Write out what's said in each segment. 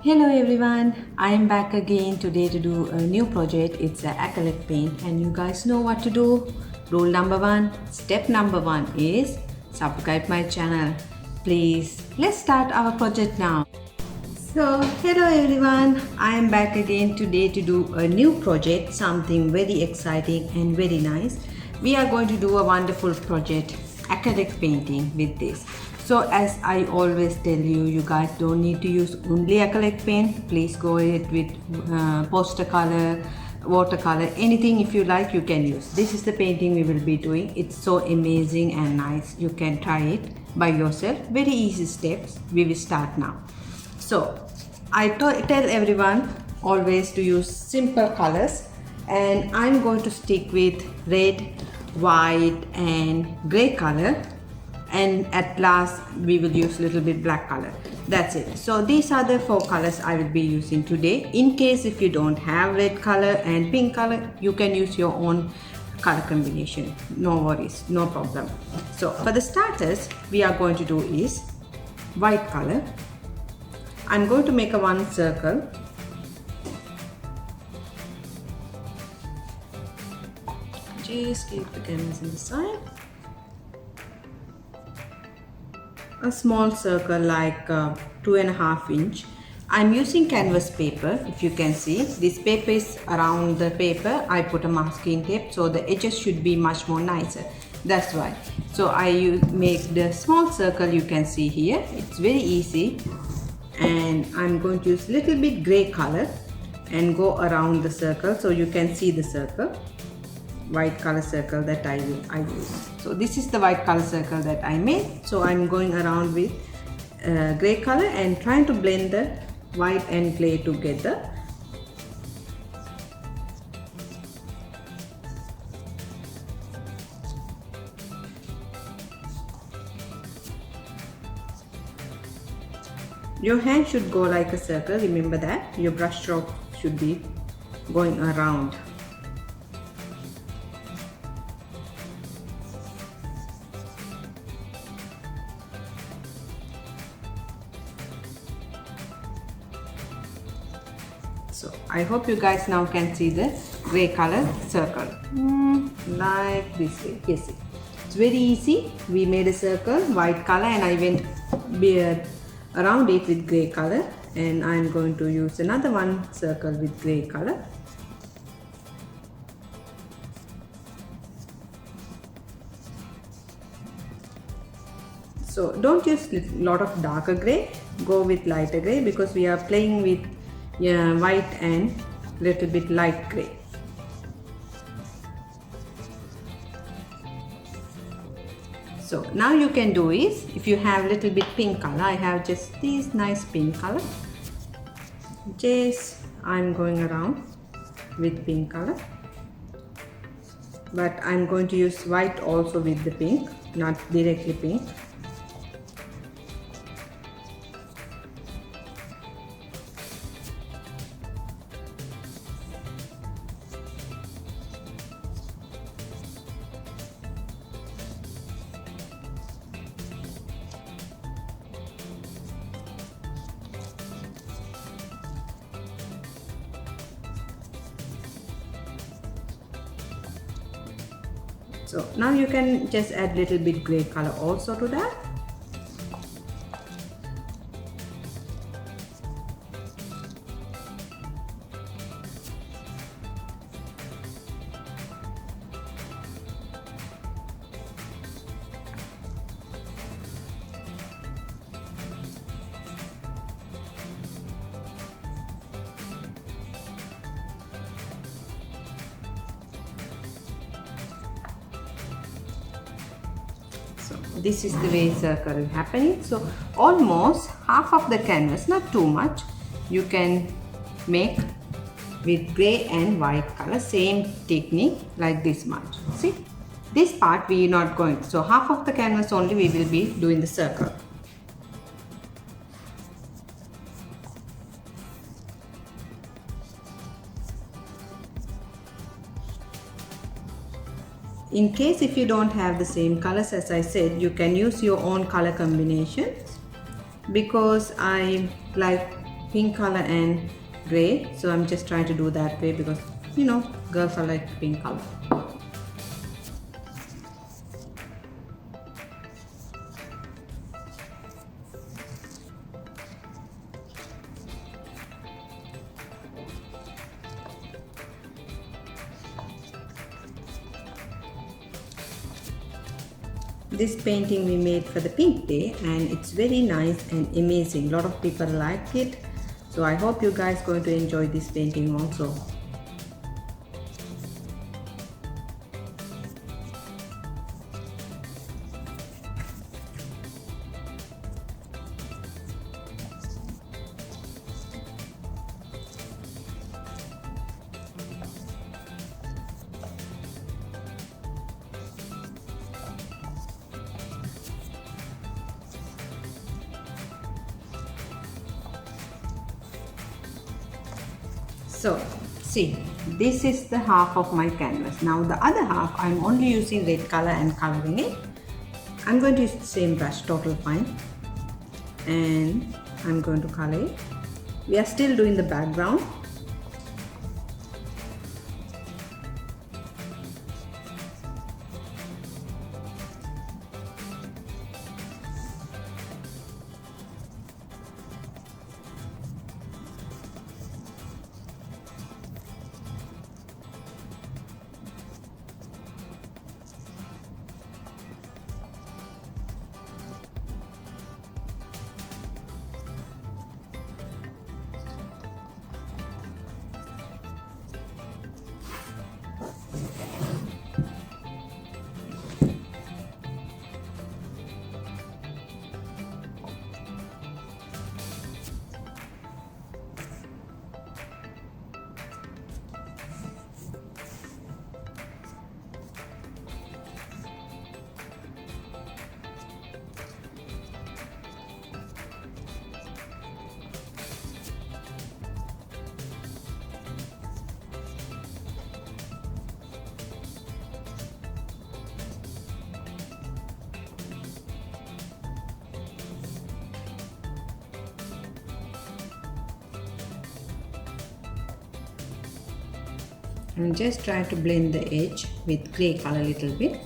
Hello everyone, I am back again today to do a new project. It's an acrylic paint and you guys know what to do. Rule number one, step number one is subscribe my channel. Please, let's start our project now. So, hello everyone, I am back again today to do a new project, something very exciting and very nice. We are going to do a wonderful project, acrylic painting with this. So as I always tell you, you guys don't need to use only acrylic paint. Please go ahead with poster color, watercolor, anything if you like you can use. This is the painting we will be doing. It's so amazing and nice. You can try it by yourself. Very easy steps. We will start now. So I tell everyone always to use simple colors, and I'm going to stick with red, white and gray color, and at last we will use little bit black color. That's it. So these are the four colors I will be using today. In case if you don't have red color and pink color, you can use your own color combination. No worries, no problem. So for the starters, we are going to do is white color. I'm going to make a one circle. Just keep the canvas in the side. A small circle like 2.5 inch. I'm using canvas paper. If you can see, this paper is around the paper. I put a masking tape so the edges should be much more nicer. That's why. So I make the small circle. You can see here. It's very easy. And I'm going to use little bit gray color and go around the circle so you can see the circle. White color circle that I use. So this is the white color circle that I made. So I'm going around with gray color and trying to blend the white and gray together. Your hand should go like a circle. Remember that your brush stroke should be going around. So I hope you guys now can see the gray color circle. Like this way. Yes, it's very easy. We made a circle, white color, and I went around it with gray color, and I'm going to use another one circle with gray color. So don't use a lot of darker gray, go with lighter gray because we are playing with white and little bit light gray. So now you can do is, if you have little bit pink color, I have just this nice pink color. Just I'm going around with pink color, but I'm going to use white also with the pink, not directly pink. So now you can just add little bit gray color also to that. So this is the way circle is happening. So almost half of the canvas, not too much, you can make with gray and white color, same technique like this much. See, this part we are not going, so half of the canvas only we will be doing the circle. In case if you don't have the same colors, as I said, you can use your own color combination. because I like pink color and gray, so I'm just trying to do that way because you know girls are like pink color. This painting we made for the pink day and it's very nice and amazing. A lot of people like it, so I hope you guys going to enjoy this painting also. So see, this is the half of my canvas. Now the other half I'm only using red color and coloring it. I'm going to use the same brush, Total Fine, and I'm going to color it. We are still doing the background. And just try to blend the edge with grey color a little bit.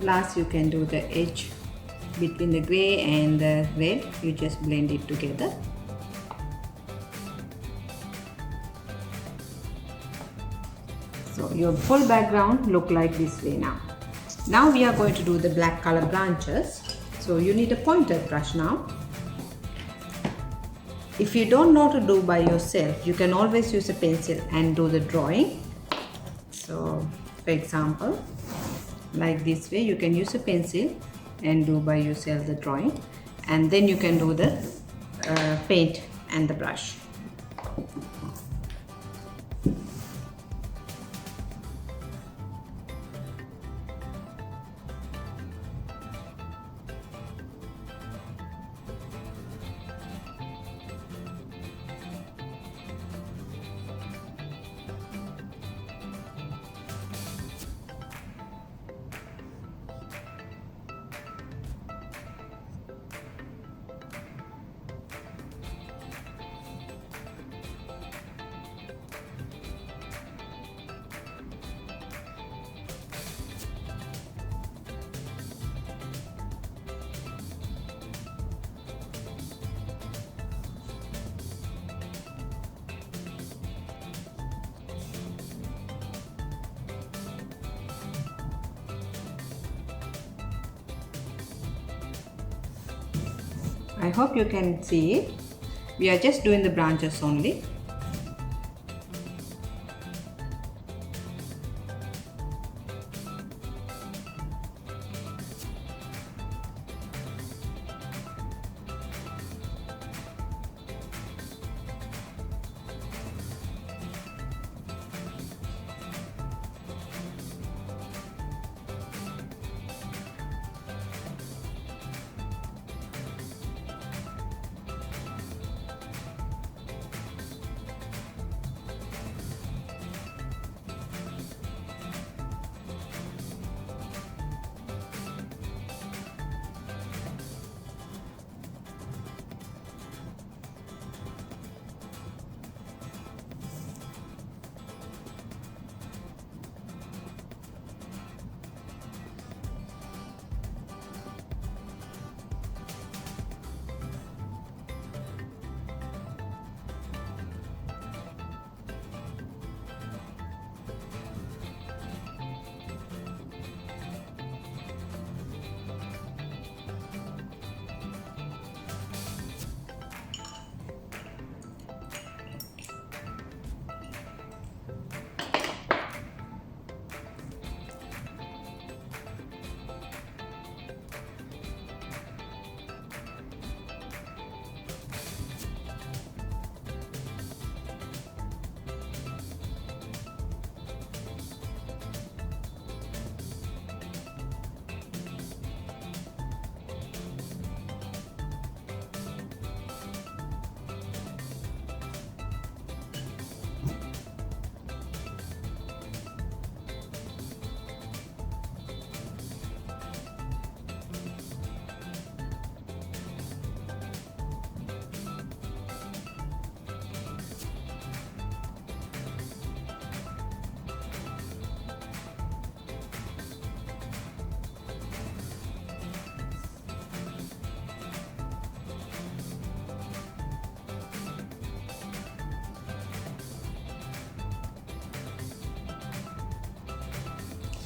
Last, you can do the edge between the grey and the red. You just blend it together. So your full background look like this way now. Now we are going to do the black color branches. So you need a pointer brush now. If you don't know to do by yourself, you can always use a pencil and do the drawing. So for example, like this way, you can use a pencil and do by yourself the drawing, and then you can do the paint and the brush. I hope you can see it. We are just doing the branches only.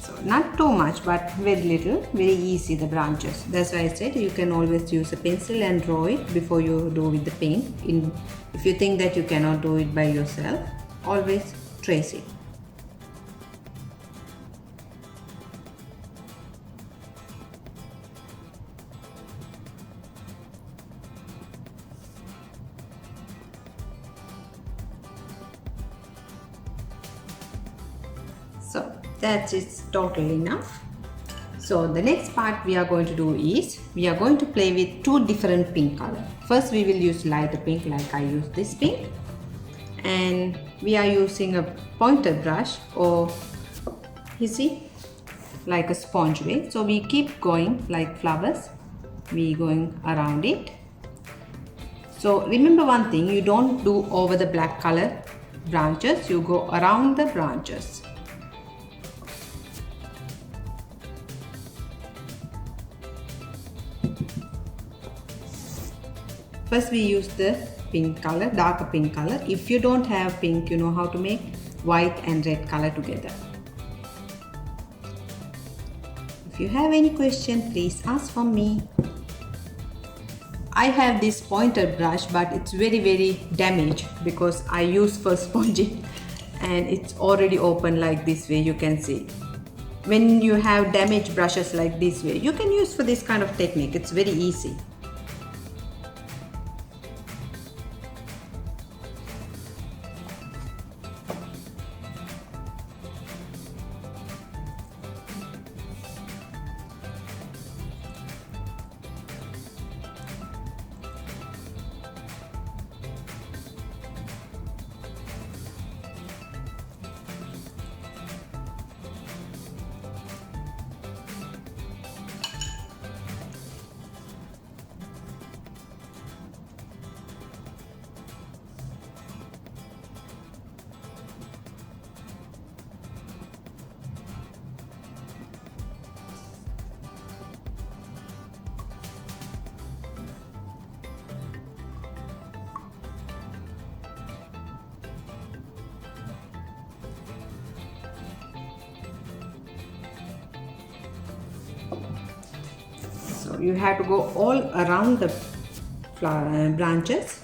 So not too much, but very little, very easy the branches. That's why I said you can always use a pencil and draw it before you do with the paint. If you think that you cannot do it by yourself, always trace it. So that is totally enough. So the next part we are going to do is, we are going to play with two different pink color. First we will use lighter pink, like I use this pink. And we are using a pointer brush, or you see, like a sponge way. So we keep going like flowers, we going around it. So remember one thing, you don't do over the black color branches, you go around the branches. First we use the pink color, darker pink color. If you don't have pink, you know how to make white and red color together. If you have any question, please ask from me. I have this pointer brush, but it's very damaged because I use for sponging and it's already open like this way, you can see. When you have damaged brushes like this way, you can use for this kind of technique, it's very easy. So you have to go all around the flower branches.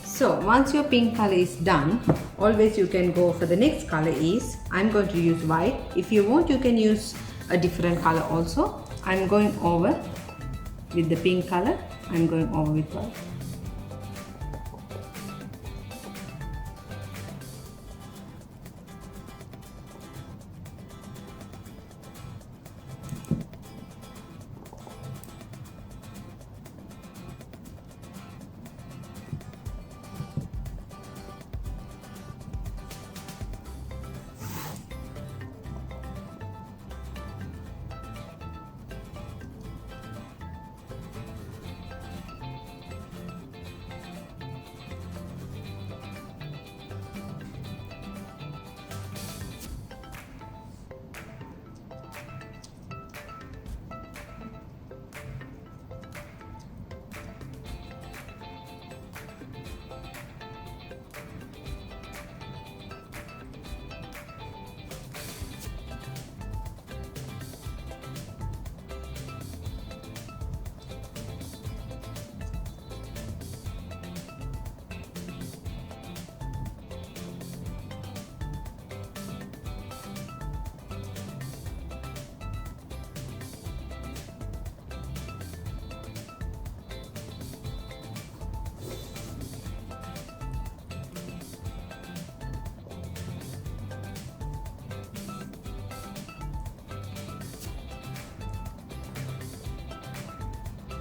So once your pink color is done, always you can go for the next color is, I'm going to use white. If you want, you can use a different color also. I'm going over with the pink color, I'm going over with white.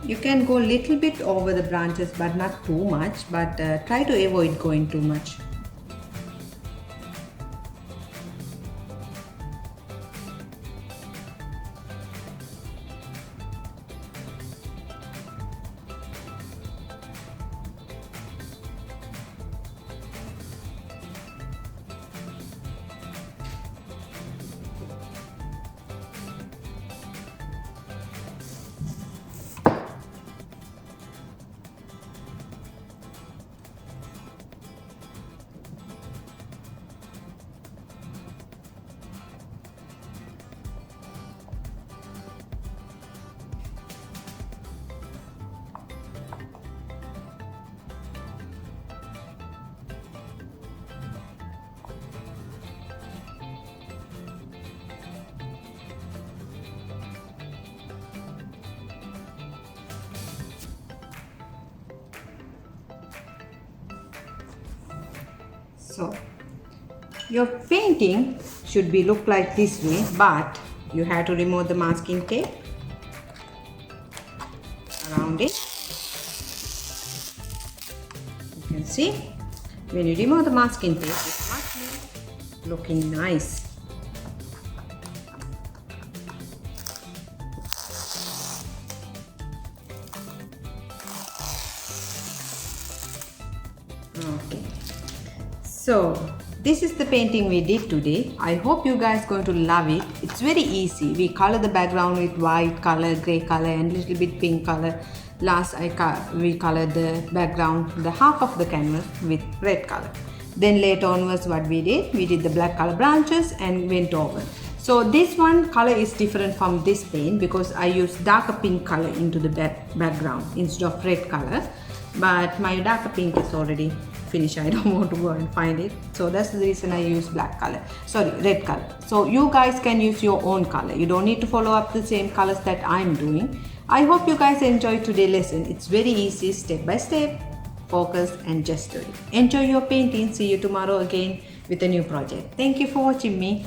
You can go a little bit over the branches but not too much, but try to avoid going too much. So your painting should be look like this way, but you have to remove the masking tape around it. You can see when you remove the masking tape, it's much more looking nice. Okay. So this is the painting we did today. I hope you guys going to love it. It's very easy. We color the background with white color, gray color and little bit pink color. Last we colored the background, the half of the canvas with red color. Then later onwards what we did the black color branches and went over. So this one color is different from this paint because I used darker pink color into the background instead of red color. But my darker pink is already finished. I don't want to go and find it. So that's the reason I use red color. So you guys can use your own color. You don't need to follow up the same colors that I'm doing. I hope you guys enjoyed today's lesson. It's very easy, step by step. Focus and just do it. Enjoy your painting. See you tomorrow again with a new project. Thank you for watching me.